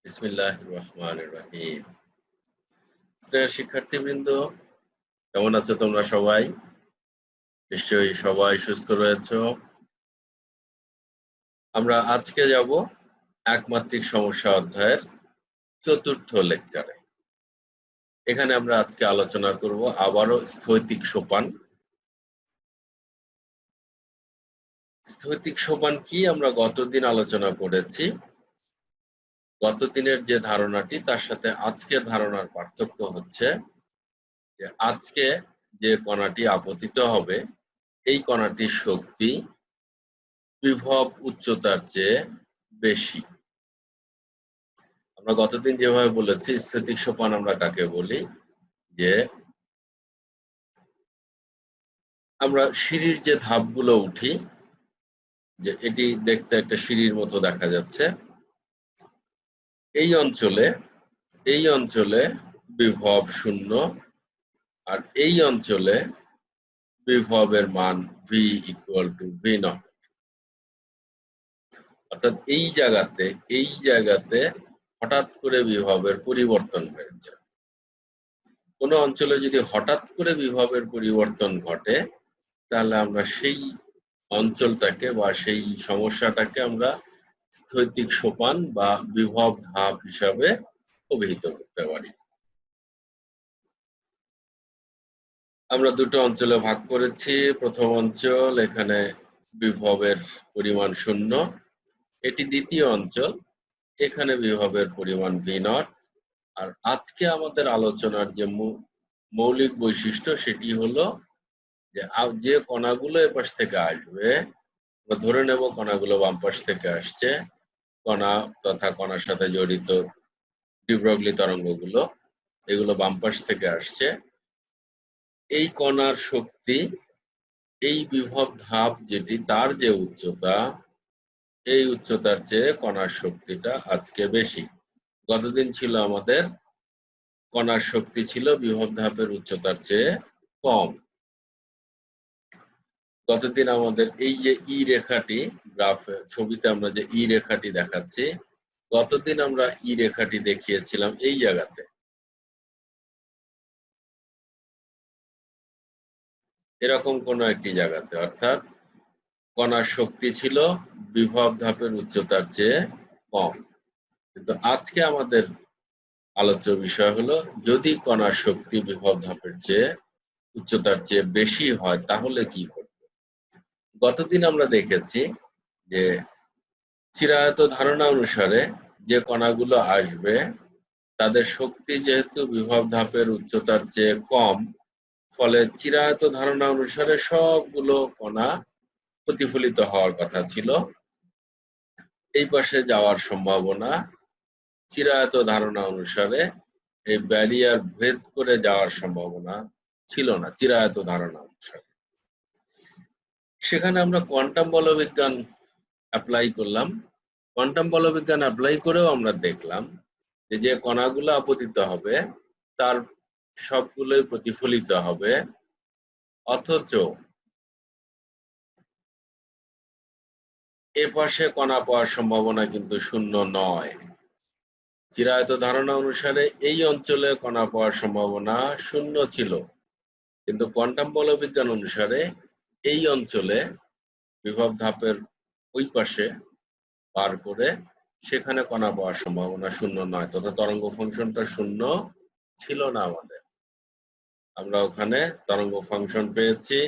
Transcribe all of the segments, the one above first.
বিসমিল্লাহির রহমানির রহিম। স্নেহের শিক্ষার্থীবৃন্দ, কেমন আছো তোমরা সবাই? নিশ্চয়ই সবাই সুস্থ রয়েছো। আমরা আজকে যাব একমাত্রিক সমস্যা অধ্যায়ের ৪র্থ লেকচারে। এখানে আমরা আজকে আলোচনা করব আবারও স্থৈতিক সোপান। স্থৈতিক সোপান কি আমরা গতদিন আলোচনা করেছি। গতদিনের যে ধারণাটি তার সাথে আজকের ধারণার পার্থক্য হচ্ছে যে আজকে যে কণাটি আপতিত হবে এই কণাটির শক্তি বিভব উচ্চতার চেয়ে বেশি। আমরা গতদিন যেভাবে বলেছি স্থিতিক সোপান আমরা কাকে বলি, যে আমরা সিঁড়ির যে ধাপগুলো উঠি, যে এটি দেখতে একটা সিঁড়ির মতো দেখা যাচ্ছে, এই অঞ্চলে বিভব 0 আর এই অঞ্চলে বিভবের মান v = v0। অর্থাৎ এই জায়গাতে হঠাৎ করে বিভবের পরিবর্তন হয়েছে। কোনো অঞ্চলে যদি হঠাৎ করে বিভবের পরিবর্তন ঘটে তাহলে আমরা সেই অঞ্চলটাকে বা সেই সমস্যাটাকে আমরা স্থৈতিক সোপান বা বিভব ধাপ হিসাবে অভিহিত করতে পারি। আমরা দুটো অঞ্চলে ভাগ করেছি। প্রথম অঞ্চল, এখানে বিভবের পরিমাণ 0। এটি দ্বিতীয় অঞ্চল, এখানে বিভবের পরিমাণ v0। আর আজকে আমাদের আলোচনার যে মৌলিক বৈশিষ্ট্য সেটি হলো যে কণাগুলো এপাশ থেকে আসবে, আমরা ধরে নেব কণাগুলো বাম পাশ থেকে আসছে। কণা তথা কণার সাথে জড়িত ডি ব্রগলি তরঙ্গগুলো, এগুলো বাম পাশ থেকে আসছে। এই কণার শক্তি, এই বিভব ধাপ যেটি, তার যে উচ্চতা, এই উচ্চতার চেয়ে কণার শক্তিটা আজকে বেশি। গতদিন ছিল আমাদের কণার শক্তি ছিল বিভব ধাপের উচ্চতার চেয়ে কম। গতদিন আমাদের এই যে ই রেখাটি, ছবিতে আমরা যে ই রেখাটি দেখাচ্ছি, গতদিন আমরা ই রেখাটি দেখিয়েছিলাম এই জায়গাতে। এরকম কোন একটি জায়গাতে, অর্থাৎ কণার শক্তি ছিল বিভব ধাপের উচ্চতার চেয়ে কম। কিন্তু আজকে আমাদের আলোচ্য বিষয় হলো, যদি কণার শক্তি বিভব ধাপের চেয়ে উচ্চতার চেয়ে বেশি হয় তাহলে কি ঘটবে। গতদিন আমরা দেখেছি যে চিরায়ত ধারণা অনুসারে যে কণাগুলো আসবে তাদের শক্তি যেহেতু বিভব ধাপের উচ্চতার চেয়ে কম, ফলে চিরায়ত ধারণা অনুসারে সবগুলো কণা প্রতিফলিত হওয়ার কথা ছিল। এই পাশে যাওয়ার সম্ভাবনা চিরায়ত ধারণা অনুসারে এই ব্যারিয়ার ভেদ করে যাওয়ার সম্ভাবনা ছিল না চিরায়ত ধারণা অনুসারে। সেখানে আমরা কোয়ান্টাম বলবিজ্ঞান অ্যাপ্লাই করলাম। কোয়ান্টাম বলবিজ্ঞান অ্যাপ্লাই করেও আমরা দেখলাম যে কণাগুলো আপতিত হবে তার সবগুলোই প্রতিফলিত হবে, অথচ এপাশে কণা পাওয়ার সম্ভাবনা কিন্তু 0 নয়। চিরায়ত ধারণা অনুসারে এই অঞ্চলে কণা পাওয়ার সম্ভাবনা 0 ছিল, কিন্তু কোয়ান্টাম বলবিজ্ঞান অনুসারে এই অঞ্চলে বিভব ধাপের ওই পাশে পার করে সেখানে কণা পাওয়ার সম্ভাবনা 0 নয়, তথা তরঙ্গ ফাংশনটা 0 ছিল না আমাদের। আমরা ওখানে তরঙ্গ ফাংশন পেয়েছি,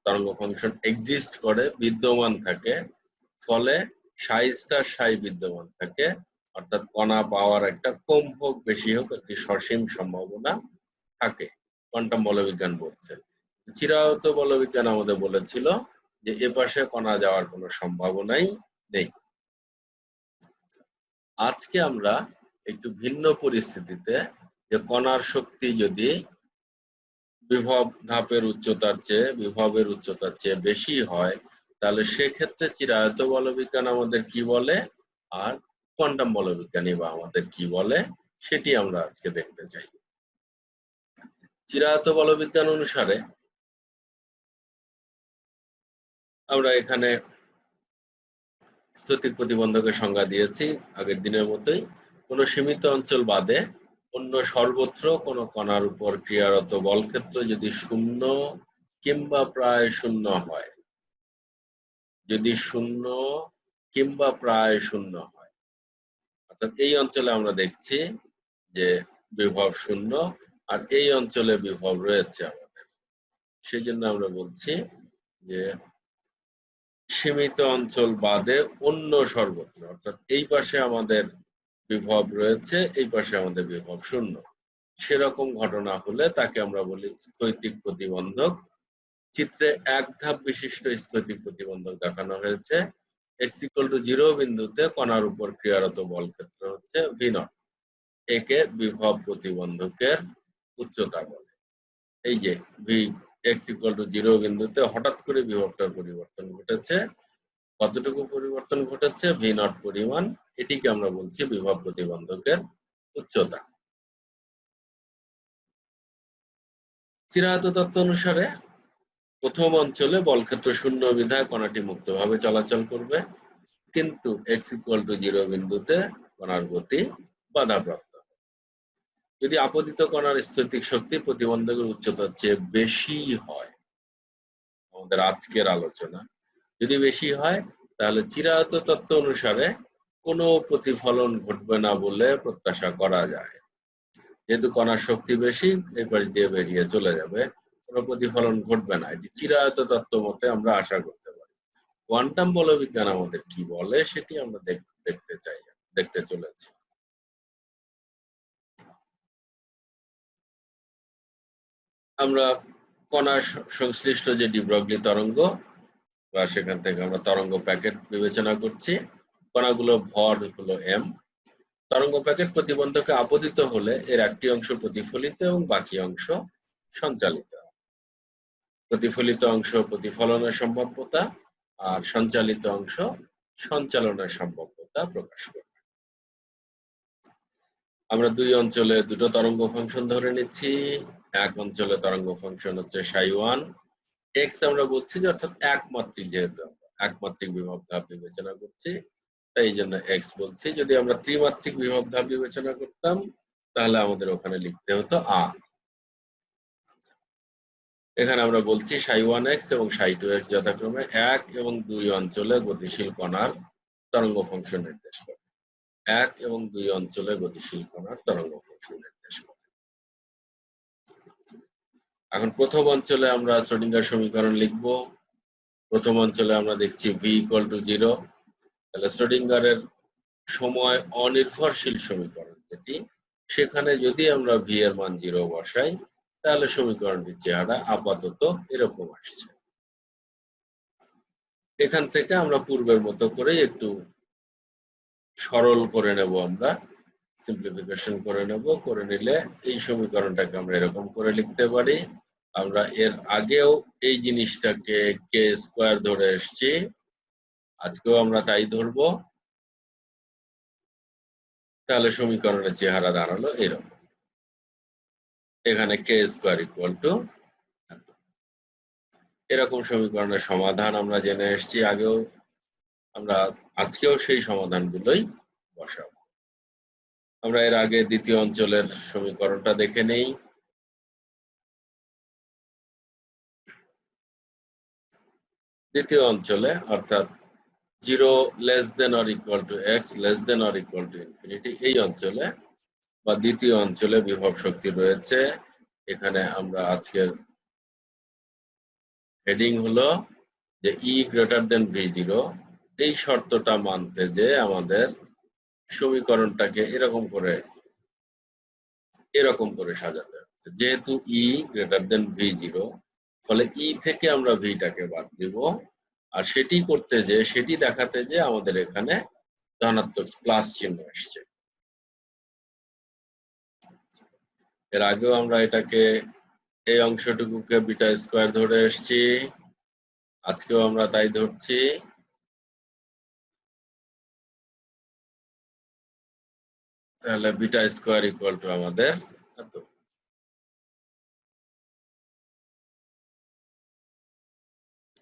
তরঙ্গ ফাংশন এক্সিস্ট করে, বিদ্যমান থাকে, ফলে সাই বিদ্যমান থাকে, অর্থাৎ কণা পাওয়ার একটা কম হোক বেশি হোক একটি সসীম সম্ভাবনা থাকে, কোয়ান্টাম বলবিজ্ঞান বলছে। চিরায়ত বলবিজ্ঞান আমাদের বলেছিল যে এপাশে কণা যাওয়ার কোনো সম্ভাবনাই নেই। আজকে আমরা একটু ভিন্ন পরিস্থিতিতে, যে কণার শক্তি যদি বিভবের উচ্চতার চেয়ে বেশি হয় তাহলে সেক্ষেত্রে চিরায়ত বলবিজ্ঞান আমাদের কি বলে আর কোয়ান্টাম বলবিজ্ঞানী বা আমাদের কি বলে সেটি আমরা আজকে দেখতে চাই। চিরায়ত বলবিজ্ঞান অনুসারে আমরা এখানে স্থিতিক প্রতিবন্ধকের সংজ্ঞা দিয়েছি আগের দিনের মতোই। কোনো সীমিত অঞ্চল বাদে অন্য সর্বত্র কোনো কণার উপর ক্রিয়ারত বল ক্ষেত্র যদি শূন্য কিংবা প্রায় শূন্য হয়, যদি শূন্য কিংবা প্রায় শূন্য হয়, অর্থাৎ এই অঞ্চলে আমরা দেখছি যে বিভব শূন্য আর এই অঞ্চলে বিভব রয়েছে আমাদের, সেই জন্য আমরা বলছি যে সীমিত অঞ্চল বাদে অন্য সর্বত্র, অর্থাৎ এই পাশে আমাদের বিভব রয়েছে, এই পাশে আমাদের বিভব শূন্য, সেরকম ঘটনা হলে তাকে আমরা বলি স্থৈতিক প্রতিবন্ধক। চিত্রে এক ধাপ বিশিষ্ট স্থৈতিক প্রতিবন্ধক দেখানো হয়েছে। x=0 বিন্দুতে কণার উপর ক্রিয়ারত বল ক্ষেত্র হচ্ছে v0, একে বিভব প্রতিবন্ধকের উচ্চতা বলে। এই যে x=0 বিন্দুতে হঠাৎ করে বিভবটার পরিবর্তন ঘটেছে, কতটুকু পরিবর্তন ঘটেছে? v0 পরিমাণ, এটিকে আমরা বলছি বিভব প্রতিবন্ধকের উচ্চতা। চিরায়ত তত্ত্ব অনুসারে প্রথম অঞ্চলে বলক্ষেত্র শূন্য বিধায় কণাটি মুক্তভাবে চলাচল করবে, কিন্তু x=0 বিন্দুতে কণার গতি বাধাপ্রাপ্ত। যদি আপতিত কণার স্থৈতিক শক্তি প্রতিবন্ধকের উচ্চতার চেয়ে বেশি হয়, আমাদের আজকের আলোচনা যদি বেশি হয়, তাহলে চিরায়ত তত্ত্ব অনুসারে কোনো প্রতিফলন ঘটবে না বলে প্রত্যাশা করা যায়। যেহেতু কণার শক্তি বেশি, এই পাশ দিয়ে বেরিয়ে চলে যাবে, কোনো প্রতিফলন ঘটবে না, এটি চিরায়ত তত্ত্ব মতে আমরা আশা করতে পারি। কোয়ান্টাম বলবিজ্ঞান আমাদের কি বলে সেটি আমরা দেখতে চলেছি। আমরা কণার সংশ্লিষ্ট যে ডি ব্রগলি তরঙ্গ বা সেখান থেকে আমরা তরঙ্গ প্যাকেট বিবেচনা করছি, কণাগুলো ভর হলো m, তরঙ্গ প্যাকেট প্রতিবন্ধকে আপতিত হলে এর একটি অংশ প্রতিফলিত এবং বাকি অংশ সঞ্চালিত। প্রতিফলিত অংশ প্রতিফলনের সম্ভাব্যতা আর সঞ্চালিত অংশ সঞ্চালনের সম্ভাব্যতা প্রকাশ করবে। আমরা দুই অঞ্চলে দুটো তরঙ্গ ফাংশন ধরে নিচ্ছি। এক অঞ্চলে তরঙ্গ ফাংশন হচ্ছে ψ1, x আমরা বলছি যে অর্থাৎ একমাত্রিক, যেহেতু একমাত্রিক বিভব ধাপ বিবেচনা করছি তাই এই জন্য x বলছি। যদি আমরা ত্রিমাত্রিক বিভব ধাপ বিবেচনা করতাম তাহলে আমাদের ওখানে লিখতে হতো r। এখানে আমরা বলছি ψ1x এবং ψ2x যথাক্রমে 1 এবং 2 অঞ্চলে গতিশীল কণার তরঙ্গ ফাংশন নির্দেশ করে। 1 এবং 2 অঞ্চলে গতিশীল কণার তরঙ্গ ফাংশন নির্দেশ করে। এখন প্রথম অঞ্চলে আমরা শ্রোডিঙ্গার সমীকরণ লিখব। প্রথম অঞ্চলে আমরা দেখছি v=0, তাহলে শ্রোডিঙ্গারের সময় অনির্ভরশীল সমীকরণ যেটি, সেখানে যদি আমরা v এর মান 0 বসাই তাহলে সমীকরণটির চেহারা আপাতত এরকম আসছে। এখান থেকে আমরা পূর্বের মতো করে একটু সরল করে নেব, আমরা সিম্পলিফিকেশন করে নেব। করে নিলে এই সমীকরণটাকে আমরা এরকম করে লিখতে পারি। আমরা এর আগেও এই জিনিসটাকে কে স্কয়ার ধরে এসেছি, আজকেও আমরা তাই ধরব। তাহলে সমীকরণের চেহারা দাঁড়ালো এরকম। এখানে কে স্কয়ার ইকুয়াল টু, এরকম সমীকরণের সমাধান আমরা জেনে এসেছি আগেও, আমরা আজকেও সেই সমাধানগুলোই বসাবো। আমরা এর আগে দ্বিতীয় অঞ্চলের সমীকরণটা দেখে নেই। দ্বিতীয় অঞ্চলে অর্থাৎ 0 less than or equal to x less than or equal to infinity, এই অঞ্চলে বা দ্বিতীয় অঞ্চলে বিভব শক্তি রয়েছে। এখানে আমরা আজকের হেডিং হলো যে E greater than V0, এই শর্তটা মানতে যে আমাদের সমীকরণটাকে এরকম করে সাজাতে হচ্ছে। যেহেতু E greater than V0, ফলে E থেকে আমরা ভিটাকে বাদ দিব, আর সেটি করতে যে, সেটি দেখাতে যে আমাদের এখানে ধনাত্মক প্লাস চিহ্ন আসছে। এর আগেও আমরা এটাকে, এই অংশটুকুকে বিটা স্কয়ার ধরে এসেছি, আজকেও আমরা তাই ধরছি। তাহলে বিটা স্কয়ার ইকুয়াল টু আমাদের এত।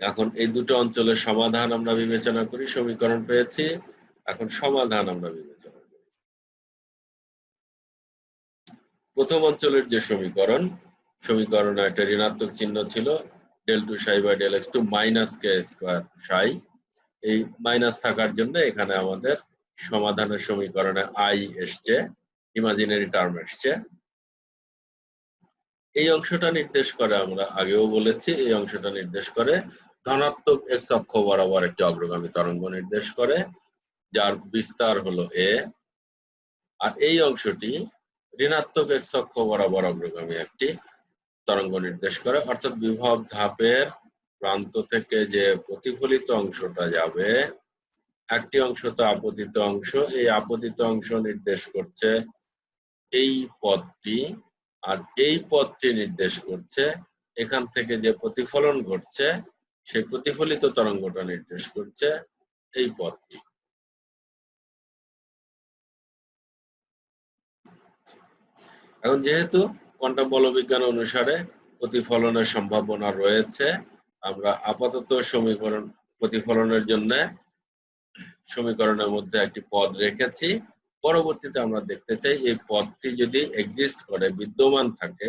এখন এই দুটো অঞ্চলের সমাধান আমরা বিবেচনা করি, সমীকরণ পেয়েছি, এখন সমাধান আমরা বিবেচনা করি। প্রথম অঞ্চলের যে সমীকরণে একটা ঋণাত্মক চিহ্ন ছিল, del 2 psi by del x2 minus k square psi, এই মাইনাস থাকার জন্য এখানে আমাদের সমাধানের সমীকরণে i এসছে, ইমাজিনারি টার্ম এসছে। এই অংশটা নির্দেশ করে, আমরা আগেও বলেছি, এই অংশটা নির্দেশ করে ধনাত্মক x অক্ষ বরাবর একটি অগ্রগামী তরঙ্গ নির্দেশ করে, যার বিস্তার হলো a। আর এই অংশটি ঋণাত্মক x অক্ষ বরাবর অগ্রগামী একটি তরঙ্গ নির্দেশ করে, অর্থাৎ বিভব ধাপের প্রান্ত থেকে যে প্রতিফলিত অংশটা যাবে, একটি অংশ তো আপতিত অংশ, এই আপতিত অংশ নির্দেশ করছে এই পথটি, আর এই পথটি নির্দেশ করছে এখান থেকে যে প্রতিফলন ঘটছে, সেই প্রতিফলিত তরঙ্গটা নির্দেশ করছে এই পথটি। এখন যেহেতু কোয়ান্টাম বলবিজ্ঞান অনুসারে প্রতিফলনের সম্ভাবনা রয়েছে, আমরা আপাতত প্রতিফলনের জন্য সমীকরণের মধ্যে একটি পদ রেখেছি। পরবর্তীতে আমরা দেখতে চাই এই পদটি যদি এক্সিস্ট করে, বিদ্যমান থাকে,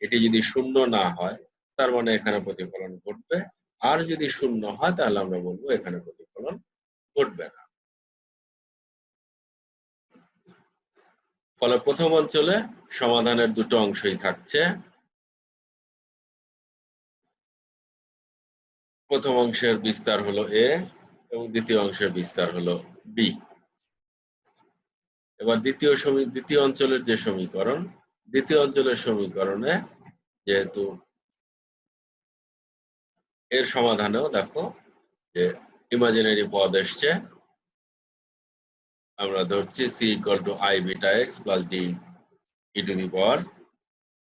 এটি যদি শূন্য না হয়, তার মানে এখানে প্রতিফলন ঘটবে। আর যদি শূন্য হয় তাহলে আমরা বলবো এখানে প্রতিফলন ঘটবে না। ফলে প্রথম অঞ্চলে সমাধানের দুটো অংশই থাকছে। প্রথম অংশের বিস্তার হলো a এবং দ্বিতীয় অংশের বিস্তার হলো b। এবার দ্বিতীয় অঞ্চলের যে সমীকরণ, দ্বিতীয় অঞ্চলের সমীকরণে যেহেতু এর সমাধানেও দেখো যে ইমাজিনারি পদ এসছে, আমরা ধরছি c = i beta x plus d e to the power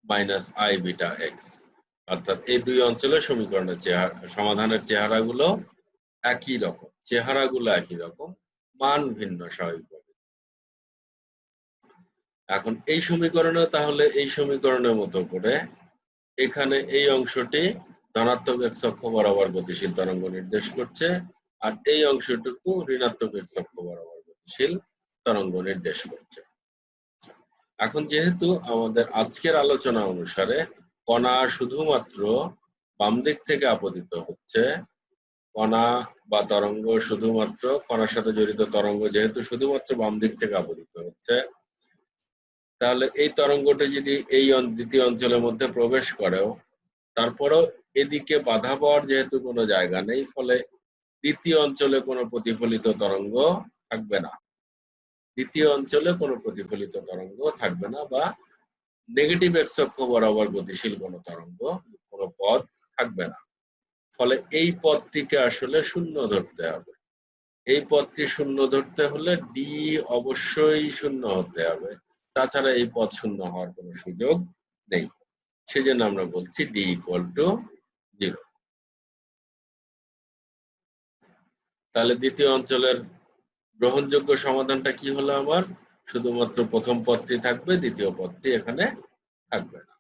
minus i beta x, অর্থাৎ এই দুই অঞ্চলের সমীকরণের সমাধানের চেহারাগুলো একই রকম, মান ভিন্ন স্বাভাবিকভাবে। এখন এই সমীকরণে তাহলে এই সমীকরণের মতো করে এখানে এই অংশটি ধনাত্মক x অক্ষ বরাবর গতিশীল তরঙ্গ নির্দেশ করছে, আর এই অংশটুকু ঋণাত্মক x অক্ষ বরাবর গতিশীল তরঙ্গ নির্দেশ করছে। এখন যেহেতু আমাদের আজকের আলোচনা অনুসারে কণা শুধুমাত্র বাম দিক থেকে আপতিত হচ্ছে, কণা বা তরঙ্গ শুধুমাত্র, কণার সাথে জড়িত তরঙ্গ যেহেতু শুধুমাত্র বাম দিক থেকে আপতিত হচ্ছে, তাহলে এই তরঙ্গটি যদি এই দ্বিতীয় অঞ্চলের মধ্যে প্রবেশ করেও তারপরেও এদিকে বাধা পাওয়ার যেহেতু কোনো জায়গা নেই, ফলে দ্বিতীয় অঞ্চলে কোনো প্রতিফলিত তরঙ্গ থাকবে না। দ্বিতীয় অঞ্চলে কোনো প্রতিফলিত তরঙ্গ থাকবে না, বা নেগেটিভ x অক্ষ বরাবর গতিশীল কোনো তরঙ্গ, কোনো পথ থাকবে না। ফলে এই পথটিকে আসলে শূন্য ধরতে হবে। এই পথটি শূন্য ধরতে হলে ডি অবশ্যই শূন্য হতে হবে, তাছাড়া এই পথ শূন্য হওয়ার কোনো সুযোগ নেই। সেজন্য আমরা বলছি d = 0। তাহলে দ্বিতীয় অঞ্চলের গ্রহণযোগ্য সমাধানটা কি হলো আমার? শুধুমাত্র প্রথম পদটি থাকবে, দ্বিতীয় পদটি এখানে থাকবে না।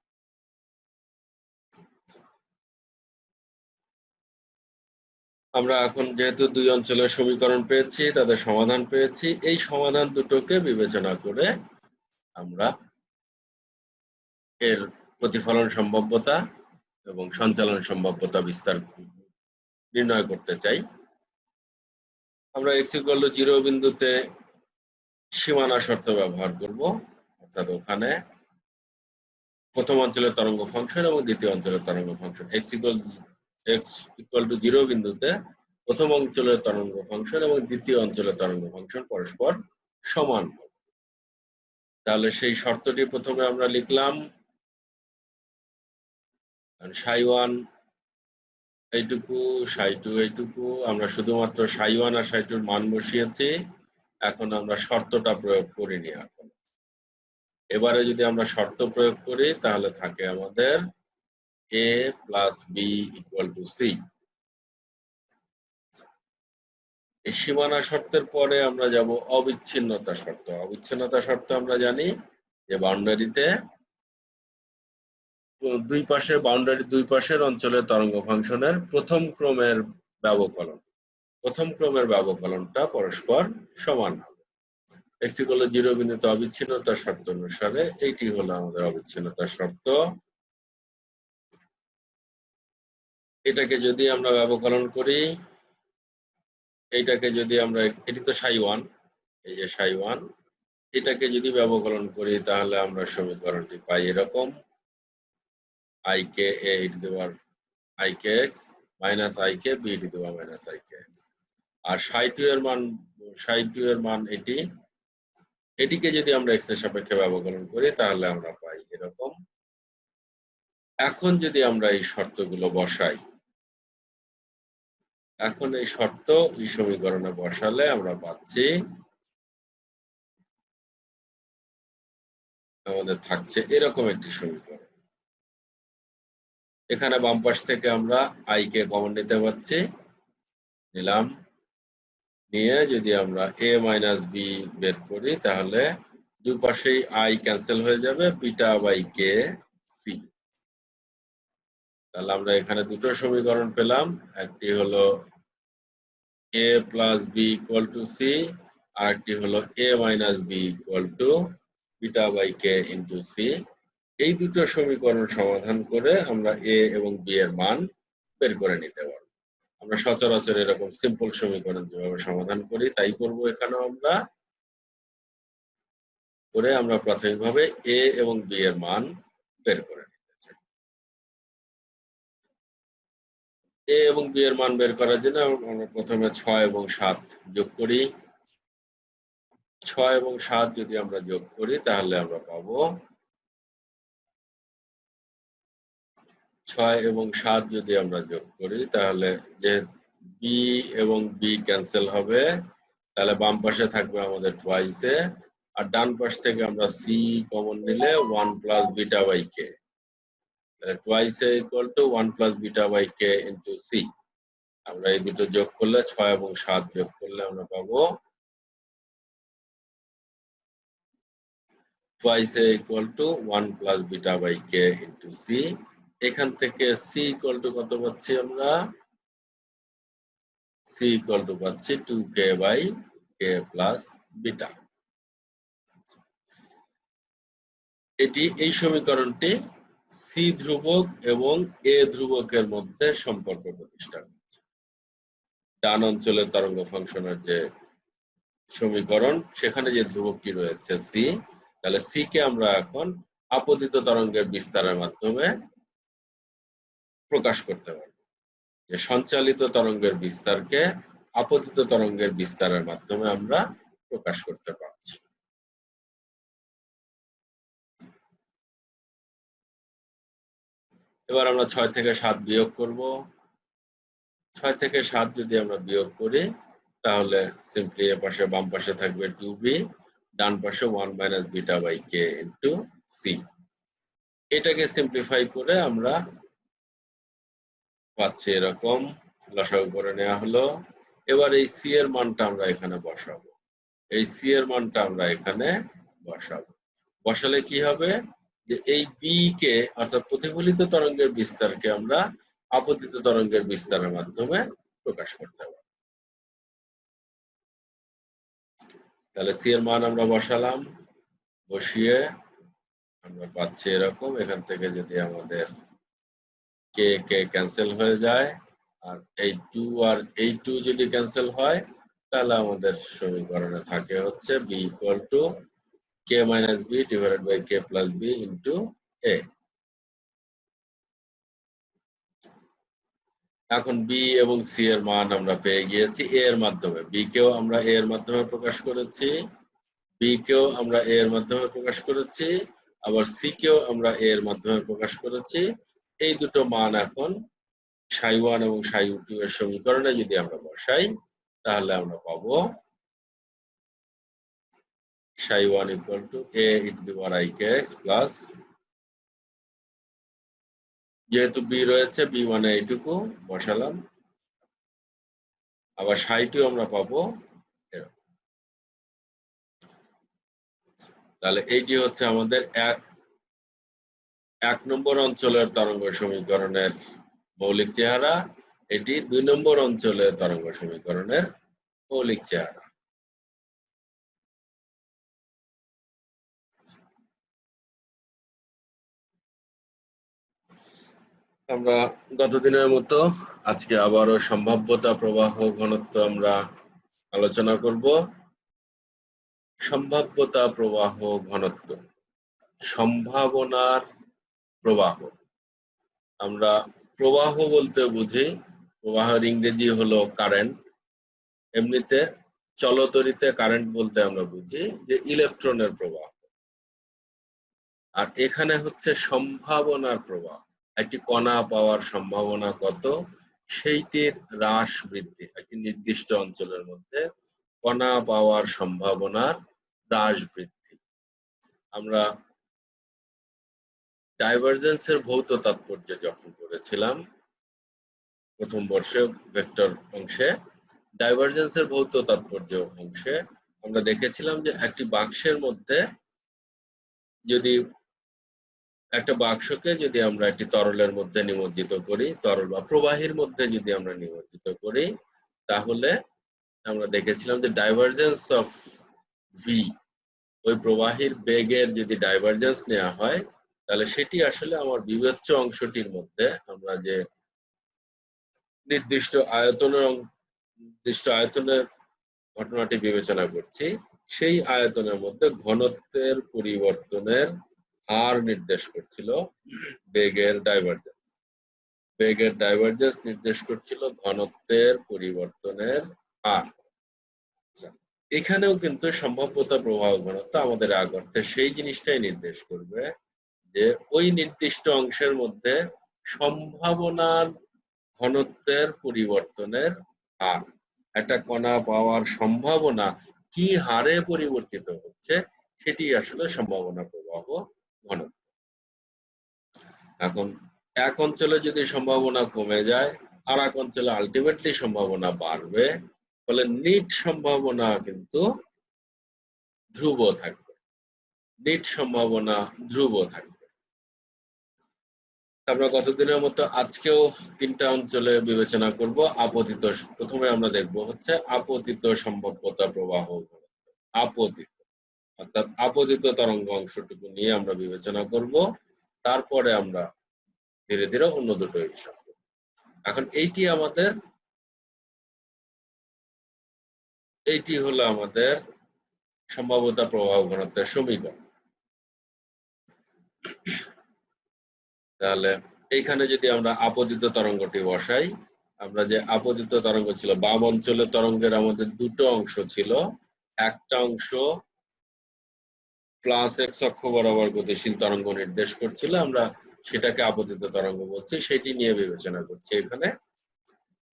আমরা এখন যেহেতু দুই অঞ্চলের সমীকরণ পেয়েছি, তাদের সমাধান পেয়েছি, এই সমাধান দুটোকে বিবেচনা করে আমরা এর প্রতিফলন সম্ভাব্যতা এবং সঞ্চালন সম্ভাব্যতা বিস্তার নির্ণয় করতে চাই। আমরা x = 0 বিন্দুতে সীমানা শর্ত ব্যবহার করব, অর্থাৎ ওখানে প্রথম অঞ্চলের তরঙ্গ ফাংশন এবং দ্বিতীয় অঞ্চলের তরঙ্গ ফাংশন, x = 0 বিন্দুতে প্রথম অঞ্চলের তরঙ্গ ফাংশন এবং দ্বিতীয় অঞ্চলের তরঙ্গ ফাংশন পরস্পর সমান হবে। তাহলে সেই শর্তটি প্রথমে আমরা লিখলাম, ψ1 এইটুকু, ψ2 এইটুকু, আমরা শুধুমাত্র ψ1 আর ψ2 মান বসিয়েছি। এখন আমরা শর্তটা প্রয়োগ করিনি। এখন এবারে যদি আমরা শর্ত প্রয়োগ করি তাহলে থাকে আমাদের a + b = c। এই সীমানা শর্তের পরে আমরা যাব অবিচ্ছিন্নতা শর্ত। অবিচ্ছিন্নতা শর্ত আমরা জানি যে বাউন্ডারিতে দুই পাশের অঞ্চলের তরঙ্গ ফাংশনের প্রথম ক্রমের ব্যবকলনটা পরস্পর সমান হবে। x = 0 বিন্দুতে অবিচ্ছিন্নতার শর্ত অনুসারে এইটি হলো আমাদের অবিচ্ছিন্নতার শর্ত। এটাকে যদি আমরা ব্যবকলন করি, এইটাকে যদি আমরা, এটি তো ψ1, এই যে ψ1, এটাকে যদি ব্যবকলন করি তাহলে আমরা সমীকরণটি পাই এরকম: ik a ikx minus ik b minus ikx। আর ψ2 এর মান এটিকে যদি আমরা x এর সাপেক্ষে ব্যবকলন করি তাহলে আমরা পাই এরকম। এখন যদি আমরা এই শর্তগুলো বসাই, এখন এই শর্ত এই সমীকরণে বসালে আমরা পাচ্ছি, আমাদের থাকছে এরকম একটি সমীকরণ। এখানে বাম পাশ থেকে আমরা i কে কমন নিতে পারছি, নিলাম। নিয়ে যদি আমরা a মাইনাস b বের করি তাহলে দুই পাশেই i ক্যান্সেল হয়ে যাবে, বিটা বাই কে সি। তাহলে আমরা এখানে দুটো সমীকরণ পেলাম, একটি হলো a plus b equal to c, আর একটি হলো a minus b equal to beta by K into c. এই দুটো সমীকরণ সমাধান করে আমরা a এবং b এর মান বের করে নিতে পারবো। আমরা সচরাচর এরকম সিম্পল সমীকরণ যেভাবে সমাধান করি তাই করব এখানেও আমরা। করে আমরা প্রাথমিকভাবে a এবং b এর মান বের করে নিতে চাই। a এবং b এর মান বের করার জন্য আমরা প্রথমে 6 এবং 7 যোগ করি। 6 এবং 7 যদি আমরা যোগ করি তাহলে আমরা পাবো, 6 এবং 7 যদি আমরা যোগ করি তাহলে যে b এবং b ক্যান্সেল হবে, তাহলে বাম পাশে থাকবে আমাদের টুয়াইস এ, আর ডান পাশ থেকে আমরা c কমন নিলে 1 প্লাস বিটা বাই কে, তাহলে twice A equal to 1 plus beta by K into C. আমরা এই দুটো যোগ করলে 6 এবং 7 যোগ করলে আমরা পাবো twice A equal to 1 plus beta by K into C. এখান থেকে c ইকুয়াল টু কত পাচ্ছি আমরা? c ইকুয়াল টু পাচ্ছি 2k by k plus beta. এই সমীকরণটি c ধ্রুবক এবং a ধ্রুবকের মধ্যে সম্পর্ক প্রতিষ্ঠা করছে। ডান অঞ্চলের তরঙ্গ ফাংশনের যে সমীকরণ, সেখানে যে ধ্রুবকটি রয়েছে c, তাহলে c কে আমরা এখন আপতিত তরঙ্গের বিস্তারের মাধ্যমে প্রকাশ করতে পারব। যে সঞ্চালিত তরঙ্গের বিস্তারকে আপতিত তরঙ্গের বিস্তারের মাধ্যমে আমরা প্রকাশ করতে পারছি। এবার আমরা 6 থেকে 7 বিয়োগ করব। 6 থেকে 7 যদি আমরা বিয়োগ করি তাহলে সিম্পলি এ পাশে বাম পাশে থাকবে 2b, ডান পাশে 1 minus beta by K into C. এটাকে সিম্পলিফাই করে আমরা পাচ্ছি এরকম, লসাগু করে নেওয়া হলো। এবার এই সি এর মানটা আমরা এখানে বসাবো, এই সি এর মানটা আমরা এখানে বসাবো। বসালে কি হবে, যে এই বি কে অর্থাৎ প্রতিফলিত তরঙ্গের বিস্তারকে আমরা আপতিত তরঙ্গের বিস্তারের মাধ্যমে প্রকাশ করতে পারব। তাহলে সি এর মান আমরা বসালাম, বসিয়ে আমরা পাচ্ছি এরকম। এখান থেকে যদি আমাদের কে কে ক্যান্সেল হয়ে যায়, আর এই 2 আর এই 2 যদি ক্যান্সেল হয় তাহলে আমাদের সমীকরণে থাকে হচ্ছে b equal to k minus b divided by k plus b into a. এখন বি এবং সি এর মান আমরা পেয়ে গিয়েছি এ এর মাধ্যমে। বি কেও আমরা এ এর মাধ্যমে প্রকাশ করেছি, বি কেও আমরা এ এর মাধ্যমে প্রকাশ করেছি, আবার সি কেও আমরা এ এর মাধ্যমে প্রকাশ করেছি। এই দুটো মান এখন ψ1 এবং ψ2 এর সমীকরণে যদি আমরা বসাই তাহলে আমরা পাবো ψ1 equal to a e to the power ikx plus, যেহেতু বি রয়েছে বি মানে এইটুকু বসালাম, আবার ψ2 আমরা পাবো এরকম। তাহলে এইটি হচ্ছে আমাদের এক নম্বর অঞ্চলের তরঙ্গ সমীকরণের মৌলিক চেহারা, এটি 2 নম্বর অঞ্চলের তরঙ্গ সমীকরণের মৌলিক চেহারা। আমরা গতদিনের মতো আজকে আবারও সম্ভাব্যতা প্রবাহ ঘনত্ব আমরা আলোচনা করব। সম্ভাব্যতা প্রবাহ ঘনত্ব, সম্ভাবনার প্রবাহ। আমরা প্রবাহ বলতে বুঝি, প্রবাহের ইংরেজি হলো কারেন্ট। এমনিতে চলতরিতে কারেন্ট বলতে আমরা বুঝি যে ইলেকট্রনের প্রবাহ। আর এখানে হচ্ছে সম্ভাবনার প্রবাহ, একটি কণা পাওয়ার সম্ভাবনা কত সেইটির হ্রাস বৃদ্ধি, একটি নির্দিষ্ট অঞ্চলের মধ্যে কণা পাওয়ার সম্ভাবনার হ্রাস বৃদ্ধি। আমরা ডাইভারজেন্সের ভৌত তাৎপর্য যখন পড়েছিলাম প্রথম বর্ষে ভেক্টর অংশে, ডাইভারজেন্সের ভৌত তাৎপর্য অংশে আমরা দেখেছিলাম যে একটি বাক্সের মধ্যে যদি একটা বাক্সকে যদি আমরা একটি তরলের মধ্যে নিমজ্জিত করি, তরল বা প্রবাহীর মধ্যে যদি আমরা নিমজ্জিত করি, তাহলে আমরা দেখেছিলাম যে ডাইভারজেন্স অফ ভি, ওই প্রবাহীর বেগের যদি ডাইভারজেন্স নেওয়া হয় তাহলে সেটি আসলে আমার বিবেচ্য অংশটির মধ্যে আমরা যে নির্দিষ্ট আয়তনের ঘটনাটি বিবেচনা করছি, সেই আয়তনের মধ্যে ঘনত্বের পরিবর্তনের হার নির্দেশ করছিল বেগের ডাইভারজেন্স। বেগের ডাইভারজেন্স নির্দেশ করছিল ঘনত্বের পরিবর্তনের হার। এখানেও কিন্তু সম্ভাব্যতা প্রবাহ ঘনত্ব আমাদের আগর্থে সেই জিনিসটাই নির্দেশ করবে যে ওই নির্দিষ্ট অংশের মধ্যে সম্ভাবনার ঘনত্বের পরিবর্তনের হার, একটা কণা পাওয়ার সম্ভাবনা কি হারে পরিবর্তিত হচ্ছে সেটি আসলে সম্ভাবনা প্রবাহ ঘনত্ব। এখন এক অঞ্চলে যদি সম্ভাবনা কমে যায় আর এক অঞ্চলে আলটিমেটলি সম্ভাবনা বাড়বে, ফলে নিট সম্ভাবনা কিন্তু ধ্রুব থাকবে, নিট সম্ভাবনা ধ্রুব থাকবে। আমরা গতদিনের মতো আজকেও তিনটা অঞ্চলে বিবেচনা করব। আপতিত, প্রথমে আমরা দেখব হচ্ছে আপতিত সম্ভাব্যতা প্রবাহ ঘনত্ব। আপতিত অর্থাৎ আপতিত তরঙ্গ অংশটুকু নিয়ে আমরা বিবেচনা করব, তারপরে আমরা ধীরে ধীরে অন্য দুটো হিসাব করব। এখন এইটি হলো আমাদের সম্ভাব্যতা প্রবাহ ঘনত্বের সমীকরণ। তাহলে এইখানে যদি আমরা আপতিত তরঙ্গটি বসাই, আমরা যে আপতিত তরঙ্গ ছিল বাম অঞ্চলের তরঙ্গের আমাদের দুটো অংশ ছিল, একটা অংশ প্লাস এক্স অক্ষ বরাবর গতিশীল তরঙ্গ নির্দেশ করছিল, আমরা সেটাকে আপতিত তরঙ্গ বলছি, সেটি নিয়ে বিবেচনা করছি এখানে।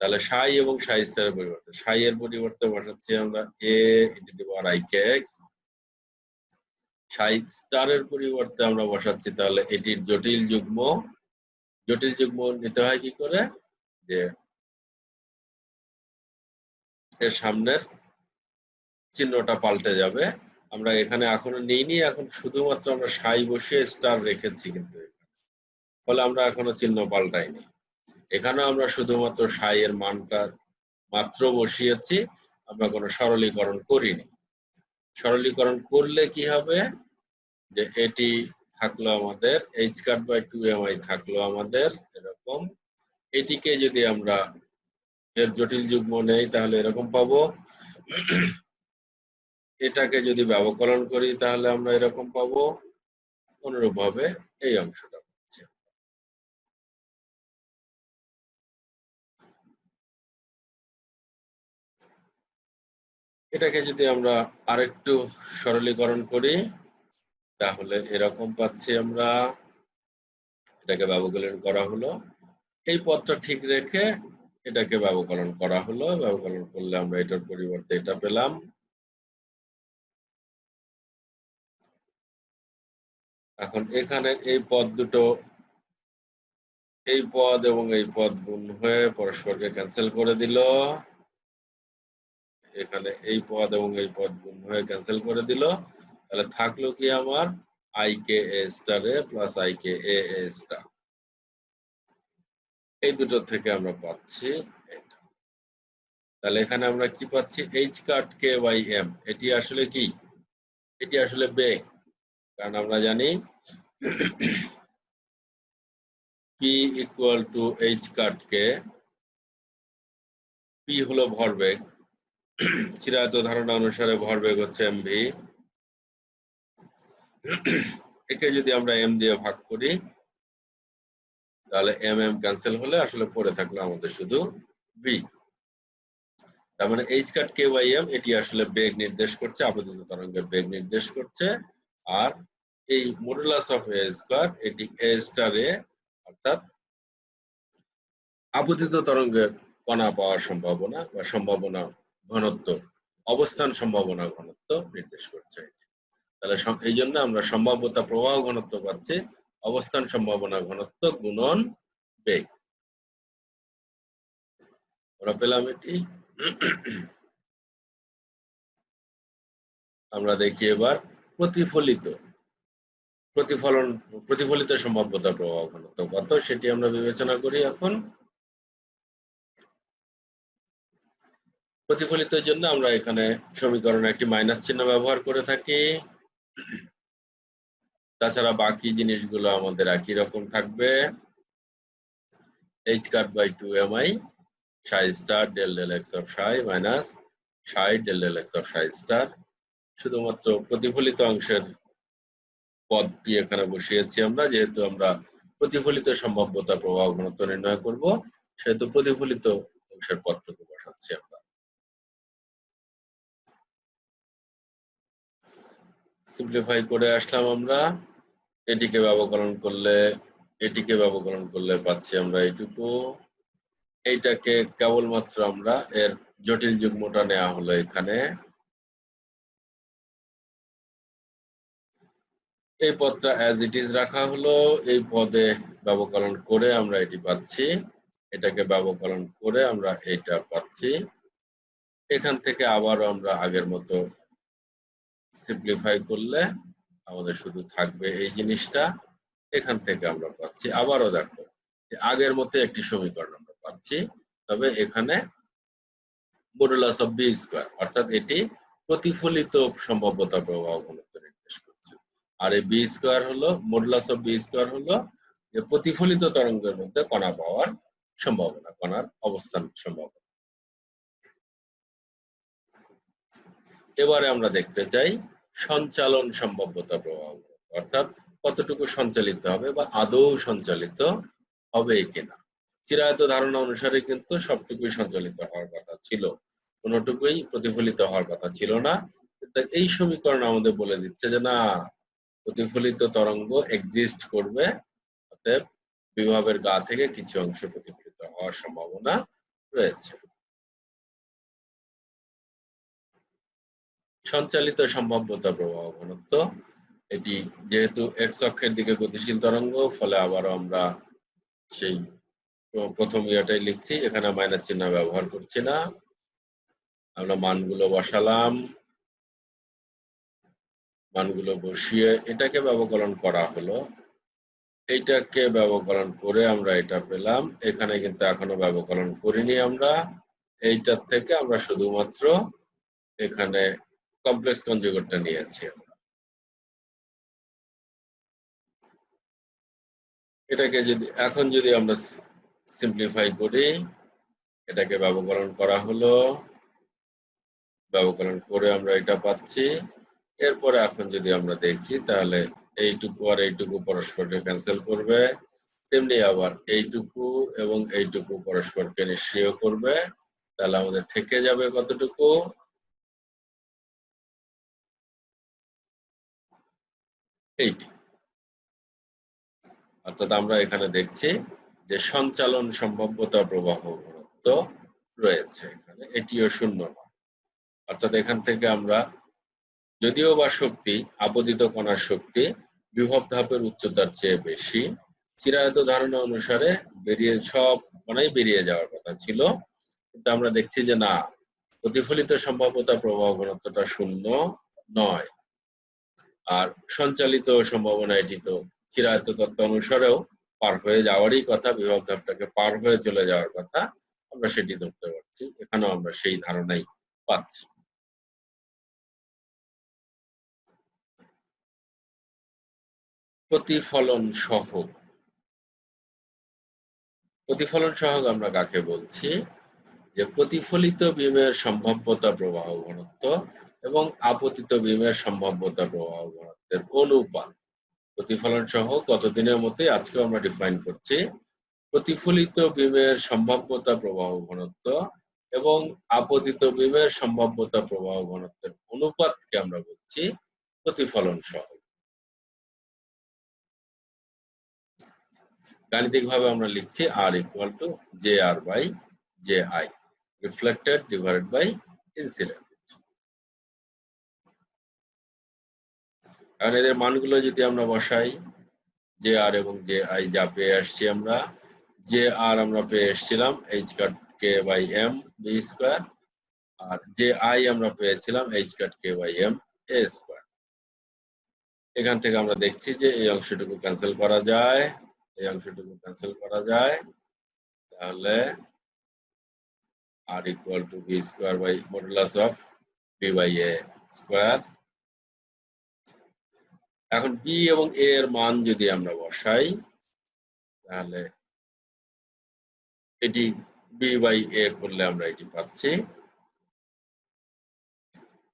তাহলে সাই এবং সাই স্টারের পরিবর্তে, সাই এর পরিবর্তে বসাচ্ছি আমরা a into the power i k x. Psi স্টারের পরিবর্তে আমরা বসাচ্ছি তাহলে এটির জটিল যুগ্ম। জটিল যুগ্ম নিতে হয় কি করে, যে এর সামনের চিহ্নটা পাল্টে যাবে। আমরা এখানে এখনো নিইনি, এখন শুধুমাত্র আমরা সাই বসিয়ে স্টার রেখেছি, কিন্তু ফলে আমরা এখনো চিহ্ন পাল্টাইনি। এখানে আমরা শুধুমাত্র সাই এর মানটা মাত্র বসিয়েছি, আমরা কোনো সরলীকরণ করিনি। সরলীকরণ করলে কি হবে, যে এটি থাকলো আমাদের এইচ কাট বাই 2mi থাকলো আমাদের এরকম। এটিকে যদি আমরা এর জটিল যুগ্ম নেই তাহলে এরকম পাবো। এটাকে যদি ব্যবকলন করি তাহলে আমরা এরকম পাবো। অনুরূপভাবে এই অংশটা পাচ্ছি। এটাকে যদি আমরা আরেকটু সরলীকরণ করি তাহলে এরকম পাচ্ছি আমরা। এটাকে ব্যবকলন করা হলো, এই পদটা ঠিক রেখে এটাকে ব্যবকলন করা হলো। ব্যবকলন করলে আমরা এটার পরিবর্তে এটা পেলাম। এখন এখানে এই পদ দুটো, এই পদ এবং এই পদ গুণ হয়ে পরস্পরকে ক্যান্সেল করে দিল। এখানে এই পদ এবং এই পদ গুণ হয়ে ক্যান্সেল করে দিল। তাহলে থাকলো কি আমার I K A star A plus I K A star. এই দুটো থেকে আমরা পাচ্ছি এটা। তাহলে এখানে আমরা কি পাচ্ছি, h cut K by M. এটি আসলে কি, এটি আসলে বেগ, কারণ আমরা জানি পি ইকুয়াল টু এইচ কাটকে, পি হলো ভরবেগ, চিরায়ত ধারণা অনুসারে ভরবেগ হচ্ছে এমভি, একে যদি আমরা এম দিয়ে ভাগ করি তাহলে এম এম ক্যান্সেল হলে আসলে পড়ে থাকলো আমাদের শুধু ভি। তার মানে H cut K by M এটি আসলে বেগ নির্দেশ করছে, আপতিত তরঙ্গের বেগ নির্দেশ করছে। আর এই মডুলাস অফ এ স্কয়ার এটি এ স্টার এ, অর্থাৎ আপতিত তরঙ্গের কণা পাওয়ার সম্ভাবনা বা সম্ভাবনা ঘনত্ব, অবস্থান সম্ভাবনা ঘনত্ব নির্দেশ করছে। তাহলে এই জন্য আমরা সম্ভাব্যতা প্রবাহ ঘনত্ব পাচ্ছি অবস্থান সম্ভাবনা ঘনত্ব গুণন বেগ। আমরা পেলাম এটি। আমরা দেখি এবার প্রতিফলিত সম্ভাব্যতা প্রবাহ ঘনত্ব কত সেটি আমরা বিবেচনা করি। এখন প্রতিফলিতের জন্য আমরা এখানে সমীকরণে একটি মাইনাস চিহ্ন ব্যবহার করে থাকি। তাছাড়া বাকি জিনিসগুলো আমাদের একই রকম থাকবে। h cut by 2mi psi star del del x of psi minus psi del del x of psi star. শুধুমাত্র প্রতিফলিত অংশের পদটি এখানে বসিয়েছি আমরা, যেহেতু আমরা প্রতিফলিত সম্ভাব্যতা প্রবাহ ঘনত্ব নির্ণয় করব সেহেতু প্রতিফলিত অংশের পদটুকু বসাচ্ছি আমরা। সিম্পলিফাই করে আসলাম আমরা। এটিকে ব্যবকলন করলে পাচ্ছি আমরা এইটুকু। এইটাকে কেবলমাত্র আমরা এর জটিল যুগ্মটা নেওয়া হলো এখানে। এই পদটা অ্যাজ ইট ইজ রাখা হলো। এই পদে ব্যবকলন করে আমরা এটি পাচ্ছি, এটাকে ব্যবকলন করে আমরা এটা পাচ্ছি। এখান থেকে আবারও আমরা আগের মতো সিম্পলিফাই করলে আমাদের শুধু থাকবে এই জিনিসটা। এখান থেকে আমরা পাচ্ছি আবারও দেখো আগের মতো একটি সমীকরণ আমরা পাচ্ছি, তবে এখানে মডুলাস অফ বি স্কয়ার, অর্থাৎ এটি প্রতিফলিত সম্ভাব্যতা প্রবাহ ঘনত্ব নির্দেশ করছে। আর এই বি স্কয়ার হলো মডুলাস অফ বি স্কয়ার হলো যে প্রতিফলিত তরঙ্গের মধ্যে কণা পাওয়ার সম্ভাবনা, কণার অবস্থান সম্ভাবনা। এবারে আমরা দেখতে চাই সঞ্চালন সম্ভাব্যতা প্রবাহ, অর্থাৎ কতটুকু সঞ্চালিত হবে বা আদৌ সঞ্চালিত হবে কিনা। চিরায়ত ধারণা অনুসারে কিন্তু সবটুকুই সঞ্চালিত হওয়ার কথা ছিল, কোনটুকুই প্রতিফলিত হওয়ার কথা ছিল না। এই সমীকরণ আমাদের বলে দিচ্ছে যে না, প্রতিফলিত তরঙ্গ এক্সিস্ট করবে, অতএব বিভবের গা থেকে কিছু অংশ প্রতিফলিত হওয়ার সম্ভাবনা রয়েছে। সঞ্চালিত সম্ভাব্যতা প্রবাহ ঘনত্ব, এটি যেহেতু এক্স অক্ষের দিকে গতিশীল তরঙ্গ, ফলে আবারও আমরা সেই প্রথম ইয়াটাই লিখছি, এখানে মাইনাস চিহ্ন ব্যবহার করছি না। আমরা মানগুলো বসালাম, মানগুলো বসিয়ে এটাকে ব্যবকলন করা হলো। এইটাকে ব্যবকলন করে আমরা এটা পেলাম। এখানে কিন্তু এখনো ব্যবকলন করিনি আমরা। এইটার থেকে আমরা শুধুমাত্র এখানে কমপ্লেক্স কনজুগেটটা নিয়েছি আমরা। এটাকে এখন যদি আমরা সিম্পলিফাই করি, এটাকে ব্যবকলন করা হলো, ব্যবকলন করে আমরা এটা পাচ্ছি। এরপরে এখন যদি আমরা দেখি তাহলে এইটুকু আর এইটুকু পরস্পরকে ক্যান্সেল করবে, তেমনি আবার এইটুকু এবং এইটুকু পরস্পরকে নিঃস্ক্রিয় করবে। তাহলে আমাদের থেকে যাবে কতটুকু, এইটি। অর্থাৎ আমরা এখানে দেখছি যে সঞ্চালন সম্ভাব্যতা প্রবাহ ঘনত্ব রয়েছে এখানে, এটিও শূন্য নয়। অর্থাৎ এখান থেকে আমরা যদিও বা শক্তি, আপতিত কণার শক্তি বিভব ধাপের উচ্চতার চেয়ে বেশি, চিরায়ত ধারণা অনুসারে সব কণাই বেরিয়ে যাওয়ার কথা ছিল, কিন্তু আমরা দেখছি যে না, প্রতিফলিত সম্ভাব্যতা প্রবাহ ঘনত্বটা শূন্য নয়। আর সঞ্চালিত সম্ভাবনা এটি তো চিরায়ত তত্ত্ব অনুসারেও পার হয়ে যাওয়ারই কথা, বিভব ধাপটাকে পার হয়ে চলে যাওয়ার কথা, আমরা সেটি ধরতে পারছি। এখানেও আমরা সেই ধারণাই পাচ্ছি। প্রতিফলন সহগ প্রতিফলন সহগ আমরা কাকে বলছি? যে প্রতিফলিত বিমের সম্ভাব্যতা প্রবাহ ঘনত্ব এবং আপতিত বিমের সম্ভাব্যতা প্রবাহ ঘনত্বের অনুপাত। প্রতিফলন সহগ গতদিনের মতোই আজকেও আমরা ডিফাইন করছি। প্রতিফলিত বিমের সম্ভাব্যতা প্রবাহ ঘনত্ব এবং আপতিত বিমের সম্ভাব্যতা প্রবাহ ঘনত্বের অনুপাতকে আমরা বলছি প্রতিফলন সহগ। গাণিতিকভাবে আমরা লিখছি R equal to JR by JI, reflected divided by incident। কারণ এদের মানগুলো যদি আমরা বসাই, JR এবং JI যা পেয়ে আসছি আমরা, JR আমরা পেয়ে এসেছিলাম h cut k by m b square, R JI আমরা পেয়েছিলাম h cut k by m a square। এখান থেকে আমরা দেখছি যে এই অংশটুকু ক্যান্সেল করা যায়, এই অংশটুকু ক্যান্সেল করা যায়, তাহলে R equal to b square by modulus of b by a square। এখন b এবং a এর মান যদি আমরা বসাই, তাহলে এটি b by a করলে আমরা এটি পাচ্ছি।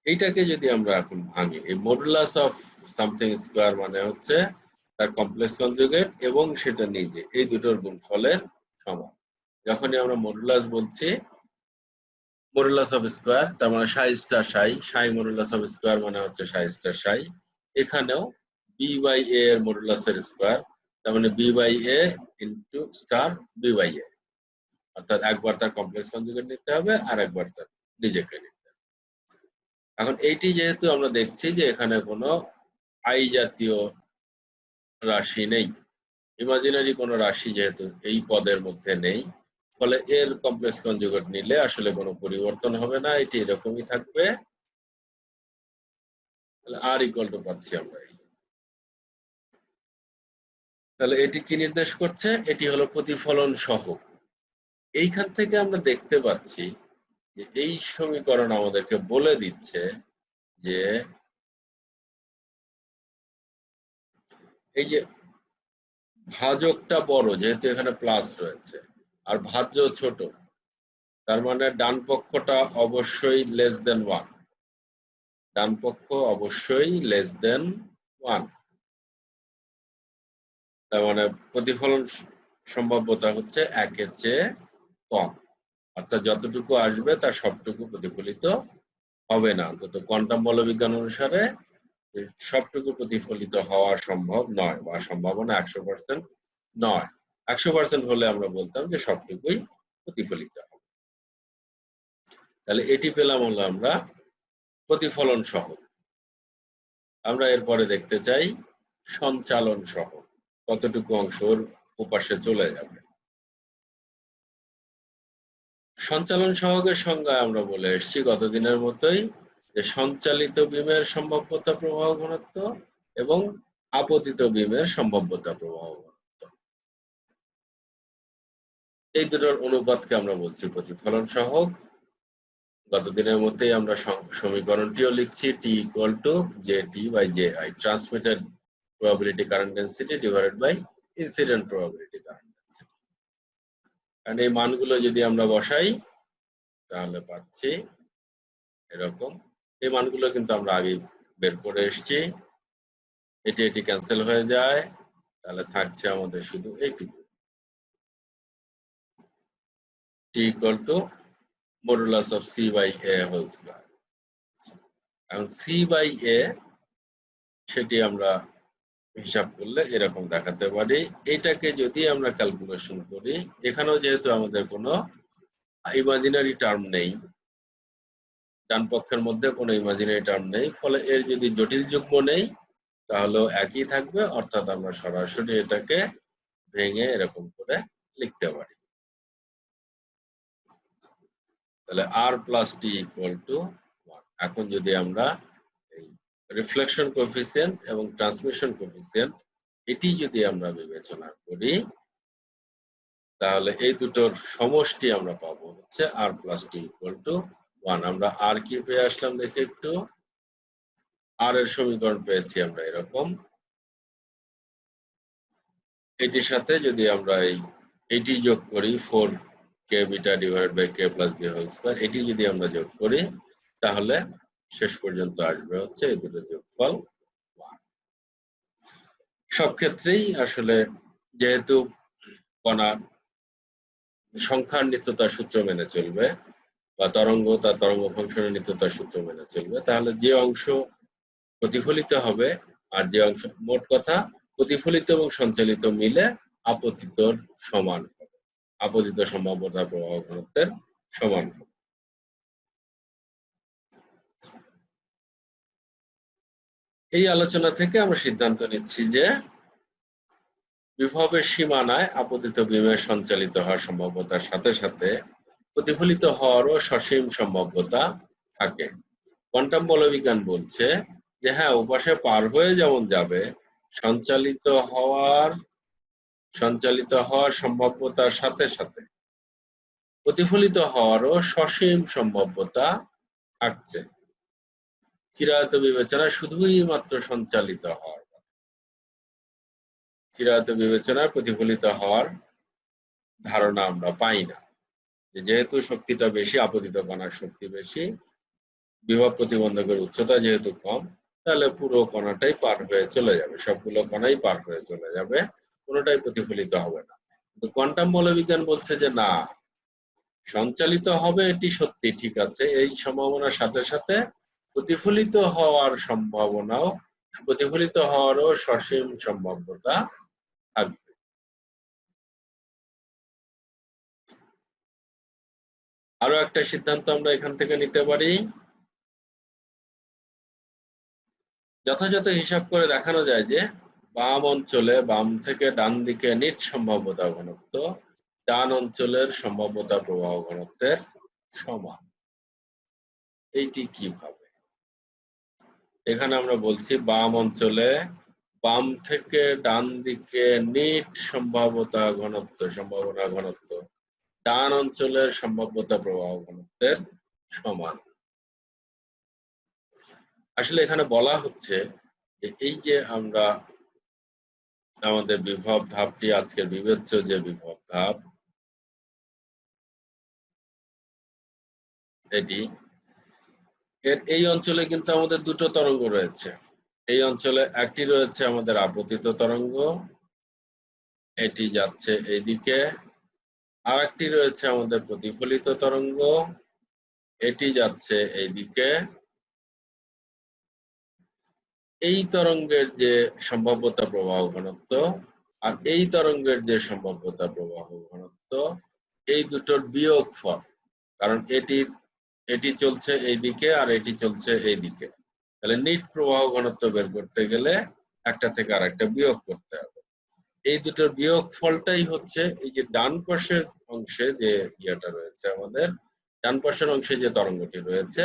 এইটাকে যদি আমরা এখন ভাঙি, এই মডুলাস অফ সামথিং স্কয়ার মানে হচ্ছে তার কমপ্লেক্স কনজুগেট এবং সেটা নিজে, এই দুটোর গুণফলের সমান। যখনই আমরা মডুলাস বলছি, মডুলাস অফ স্কয়ার তার মানে সাই star Sai, Sai modulus of square মানে হচ্ছে সাই স্টার সাই। এখানেও বি বাই এ এর মডুলাসের স্কয়ার, তার মানে b by a into star b by a, অর্থাৎ একবার তার কমপ্লেক্স কনজুগেট নিতে হবে আর একবার তার নিজেকে নিতে হবে। এখন এইটি যেহেতু আমরা দেখছি যে এখানে কোনো আই জাতীয় রাশি নেই, ইমাজিনারি কোনো রাশি যেহেতু এই পদের মধ্যে নেই, ফলে এর কমপ্লেক্স কনজুগেট নিলে আসলে কোনো পরিবর্তন হবে না, এটি এরকমই থাকবে। তাহলে আর ইকুয়াল টু পাচ্ছি আমরা। তাহলে এটি কি নির্দেশ করছে? এটি হলো প্রতিফলন সহগ। এইখান থেকে আমরা দেখতে পাচ্ছি যে এই সমীকরণ আমাদেরকে বলে দিচ্ছে যে এই যে ভাজকটা বড়, যেহেতু এখানে প্লাস রয়েছে আর ভাজ্য ছোট, তার মানে ডান পক্ষটা অবশ্যই লেস দেন 1, ডান পক্ষ অবশ্যই লেস দেন 1। তার মানে প্রতিফলন সম্ভাব্যতা হচ্ছে 1 এর চেয়ে কম, অর্থাৎ যতটুকু আসবে তার সবটুকু প্রতিফলিত হবে না। অন্তত কোয়ান্টাম বলবিজ্ঞান অনুসারে সবটুকু প্রতিফলিত হওয়া সম্ভব নয়, বা সম্ভাবনা 100% নয়। 100% হলে আমরা বলতাম যে সবটুকুই প্রতিফলিত হবে। তাহলে এটি পেলাম হলো আমরা প্রতিফলন সহগ। আমরা এরপরে দেখতে চাই সঞ্চালন সহগ, কতটুকু অংশ ওর ওপাশে চলে যাবে। সঞ্চালন সহগের সংজ্ঞায় আমরা বলে এসেছি গতদিনের মতোই, যে সঞ্চালিত বিমের সম্ভাব্যতা প্রবাহ ঘনত্ব এবং আপতিত বিমের সম্ভাব্যতা প্রবাহ ঘনত্ব, এই দুটোর অনুপাতকে আমরা বলছি প্রতিফলন সহগ। গতদিনের মতোই আমরা সমীকরণটিও লিখছি, T equal to JT by JI, transmitted probability current density divided by incident probability current density। কারণ এই মানগুলো যদি আমরা বসাই তাহলে পাচ্ছি এরকম। এই মানগুলো কিন্তু আমরা আগে বের করে এসেছি, এটি এটি ক্যান্সেল হয়ে যায়, তাহলে থাকছে আমাদের শুধু এইটুকু, T equal to modulus of C by A whole square। এখন C by A সেটি আমরা হিসাব করলে এরকম দেখাতে পারি। এটাকে যদি আমরা ক্যালকুলেশন করি, এখানেও যেহেতু আমাদের কোনো ইমাজিনারি টার্ম নেই, ডান পক্ষের মধ্যে কোনো ইমাজিনারি টার্ম নেই, ফলে এর যদি জটিল যুগ্ম নেই তাহলেও একই থাকবে, অর্থাৎ আমরা সরাসরি এটাকে ভেঙে এরকম করে লিখতে পারি। তাহলে R plus T equal to 1। এখন যদি আমরা এই রিফ্লেকশন কোএফিসিয়েন্ট এবং ট্রান্সমিশন কোএফিসিয়েন্ট এটি যদি আমরা বিবেচনা করি, তাহলে এই দুটোর সমষ্টি আমরা পাবো হচ্ছে R plus T equal to 1। আমরা R কি পেয়ে আসলাম দেখে একটু, R এর সমীকরণ পেয়েছি আমরা এরকম, এটির সাথে যদি আমরা এই এটি যোগ করি 4k beta divided by k plus b whole square, এটি যদি আমরা যোগ করি তাহলে শেষ পর্যন্ত আসবে হচ্ছে এই দুটো যোগফল 1। সব ক্ষেত্রেই আসলে যেহেতু কণা সংখ্যার নিত্যতার সূত্র মেনে চলবে বা তরঙ্গ তার তরঙ্গ ফাংশনের নিত্যতার সূত্র মেনে চলবে, তাহলে যে অংশ প্রতিফলিত হবে আর যে অংশ, মোট কথা প্রতিফলিত এবং সঞ্চালিত মিলে আপতিতর সমান হবে, আপতিত সম্ভাব্যতা প্রবাহ ঘনত্বের সমান হবে। এই আলোচনা থেকে আমরা সিদ্ধান্ত নিচ্ছি যে বিভবের সীমানায় আপতিত বিমের সঞ্চালিত হওয়ার সম্ভাব্যতার সাথে সাথে প্রতিফলিত হওয়ারও সসীম সম্ভাব্যতা থাকে। কোয়ান্টাম বলবিজ্ঞান বলছে যে হ্যাঁ, ওপাশে পার হয়ে যেমন যাবে, সঞ্চালিত হওয়ার সম্ভাব্যতার সাথে সাথে প্রতিফলিত হওয়ারও সসীম সম্ভাব্যতা থাকছে। চিরায়ত বিবেচনায় শুধুই মাত্র সঞ্চালিত হওয়ার, চিরায়ত বিবেচনায় প্রতিফলিত হওয়ার ধারণা আমরা পাই না। যেহেতু শক্তিটা বেশি, আপতিত কণার শক্তি বেশি, বিভব প্রতিবন্ধকের উচ্চতা যেহেতু কম, তাহলে পুরো কণাটাই পার হয়ে চলে যাবে, সবগুলো কণাই পার হয়ে চলে যাবে, কোনোটাই প্রতিফলিত হবে না। কিন্তু কোয়ান্টাম বলবিজ্ঞান বলছে যে না, সঞ্চালিত হবে, এটি সত্যি, ঠিক আছে, এই সম্ভাবনার সাথে সাথে প্রতিফলিত হওয়ার সম্ভাবনাও, প্রতিফলিত হওয়ারও সসীম সম্ভাব্যতা থাকবে। আরো একটা সিদ্ধান্ত আমরা এখান থেকে নিতে পারি, যথাযথ হিসাব করে দেখানো যায় যে বাম অঞ্চলে বাম থেকে ডান দিকে নিট সম্ভাব্যতা ঘনত্ব ডান অঞ্চলের সম্ভাব্যতা প্রবাহ ঘনত্বের সমান। এইটি কিভাবে? এখানে আমরা বলছি বাম অঞ্চলে বাম থেকে ডান দিকে নিট সম্ভাব্যতা ঘনত্ব, সম্ভাবনা ঘনত্ব ডান অঞ্চলের সম্ভাব্যতা প্রবাহ ঘনত্বের সমান। আসলে এখানে বলা হচ্ছে যে এই যে আমরা আমাদের বিভব ধাপটি, আজকের বিবেচ্য যে বিভব ধাপ, এটি এই অঞ্চলে কিন্তু আমাদের দুটো তরঙ্গ রয়েছে। এই অঞ্চলে একটি রয়েছে আমাদের আপতিত তরঙ্গ, এটি যাচ্ছে এইদিকে, আর একটি রয়েছে আমাদের প্রতিফলিত তরঙ্গ, এটি যাচ্ছে এইদিকে। এই তরঙ্গের যে সম্ভাব্যতা প্রবাহ ঘনত্ব আর এই তরঙ্গের যে সম্ভাব্যতা প্রবাহ ঘনত্ব, এই দুটোর বিয়োগফল, কারণ এটি চলছে এইদিকে আর এটি চলছে এইদিকে, তাহলে নিট প্রবাহ ঘনত্ব বের করতে গেলে একটা থেকে আরেকটা বিয়োগ করতে হবে। এই দুটোর বিয়োগ ফলটাই হচ্ছে এই যে ডান পাশের অংশে যে ইয়েটা রয়েছে, আমাদের ডান পাশের অংশে যে তরঙ্গটি রয়েছে,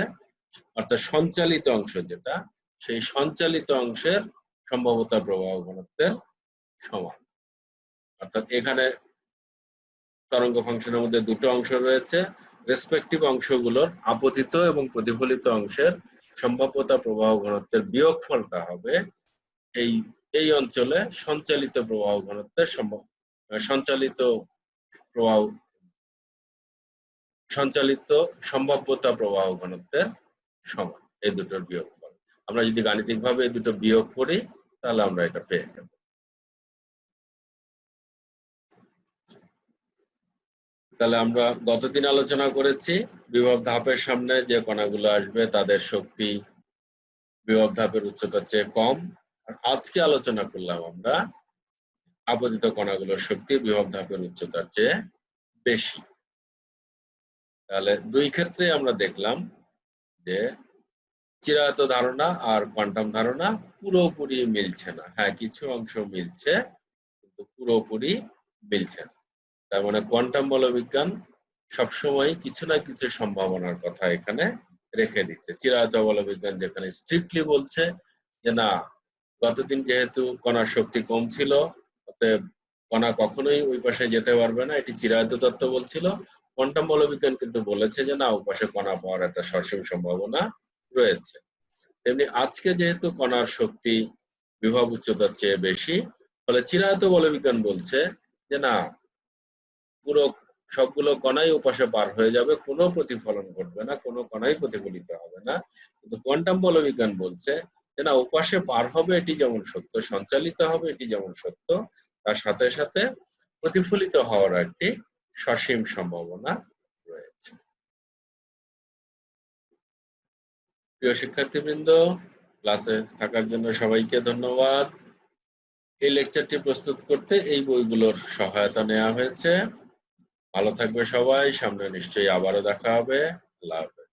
অর্থাৎ সঞ্চালিত অংশ যেটা, সেই সঞ্চালিত অংশের সম্ভাব্যতা প্রবাহ ঘনত্বের সমান। অর্থাৎ এখানে তরঙ্গ ফাংশনের মধ্যে দুটো অংশ রয়েছে, রেসপেক্টিভ অংশগুলোর আপতিত এবং প্রতিফলিত অংশের সম্ভাব্যতা প্রবাহ ঘনত্বের বিয়োগফলটা হবে এই এই অঞ্চলে সঞ্চালিত প্রবাহ ঘনত্বের সঞ্চালিত প্রবাহ সঞ্চালিত সম্ভাব্যতা প্রবাহ ঘনত্বের সমান, এই দুটোর বিয়োগফল। আমরা যদি গাণিতিকভাবে এই দুটো বিয়োগ করি তাহলে আমরা এটা পেয়ে যাব। তাহলে আমরা গতদিন আলোচনা করেছি বিভব ধাপের সামনে যে কণাগুলো আসবে তাদের শক্তি বিভব ধাপের উচ্চতার চেয়ে কম, আর আজকে আলোচনা করলাম আমরা আপতিত কণাগুলোর শক্তি বিভব ধাপের উচ্চতার চেয়ে বেশি। তাহলে দুই ক্ষেত্রে আমরা দেখলাম যে চিরায়ত ধারণা আর কোয়ান্টাম ধারণা পুরোপুরি মিলছে না। হ্যাঁ, কিছু অংশ মিলছে কিন্তু পুরোপুরি মিলছে না। তার মানে কোয়ান্টাম বলবিজ্ঞান সবসময় কিছু না কিছু সম্ভাবনার কথা এখানে রেখে দিচ্ছে। চিরায়ত বলবিজ্ঞান যেখানে স্ট্রিক্টলি বলছে যে না, গতদিন যেহেতু কণার শক্তি কম ছিল, অতএব কণা কখনোই ওই পাশে যেতে পারবে না, এটি চিরায়ত তত্ত্ব বলছিল। কোয়ান্টাম বলবিজ্ঞান কিন্তু বলেছে যে না, ওই পাশে কণা পাওয়ার একটা সসীম সম্ভাবনা রয়েছে। তেমনি আজকে যেহেতু কণার শক্তি বিভব উচ্চতার চেয়ে বেশি, ফলে চিরায়ত বলবিজ্ঞান বলছে যে না, পুরো সবগুলো কণাই ওপাশে পার হয়ে যাবে, কোনো প্রতিফলন ঘটবে না, কোনো কণাই প্রতিফলিত হবে না। কিন্তু কোয়ান্টাম বলবিজ্ঞান বলছে যে না, ওপাশে পার হবে এটি যেমন সত্য, সঞ্চালিত হবে এটি যেমন সত্য, তার সাথে সাথে প্রতিফলিত হওয়ার একটি সসীম সম্ভাবনা রয়েছে। প্রিয় শিক্ষার্থীবৃন্দ, ক্লাসে থাকার জন্য সবাইকে ধন্যবাদ। এই লেকচারটি প্রস্তুত করতে এই বইগুলোর সহায়তা নেওয়া হয়েছে। ভালো থাকবে সবাই, সামনে নিশ্চয়ই আবারও দেখা হবে। আল্লাহ হাফেজ।